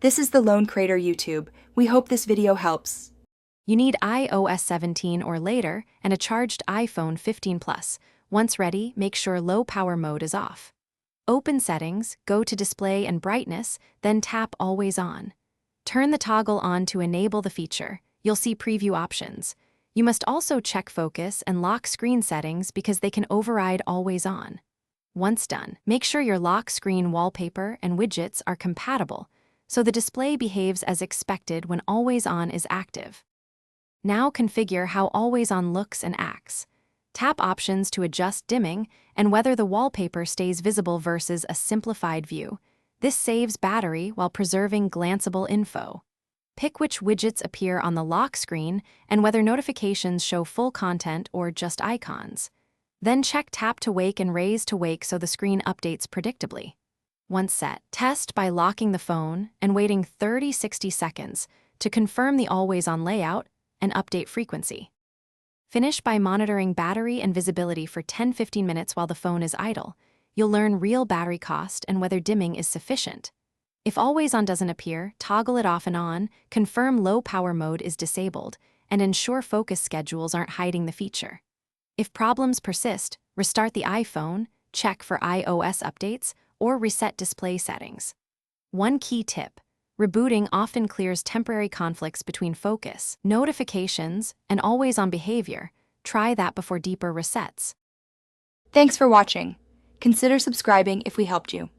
This is the Lone Crater YouTube. We hope this video helps. You need iOS 17 or later and a charged iPhone 15 Plus. Once ready, make sure low power mode is off. Open Settings, go to Display and Brightness, then tap Always On. Turn the toggle on to enable the feature. You'll see preview options. You must also check focus and lock screen settings because they can override Always On. Once done, make sure your lock screen wallpaper and widgets are compatible, so the display behaves as expected when Always On is active. Now configure how Always On looks and acts. Tap Options to adjust dimming and whether the wallpaper stays visible versus a simplified view. This saves battery while preserving glanceable info. Pick which widgets appear on the lock screen and whether notifications show full content or just icons. Then check Tap to Wake and Raise to Wake so the screen updates predictably. Once set, test by locking the phone and waiting 30-60 seconds to confirm the Always On layout and update frequency. Finish by monitoring battery and visibility for 10-15 minutes while the phone is idle. You'll learn real battery cost and whether dimming is sufficient. If Always On doesn't appear, toggle it off and on, confirm low power mode is disabled, and ensure focus schedules aren't hiding the feature. If problems persist, restart the iPhone, check for iOS updates, or reset display settings. One key tip: rebooting often clears temporary conflicts between focus, notifications, and Always On behavior. Try that before deeper resets. Thanks for watching. Consider subscribing if we helped you.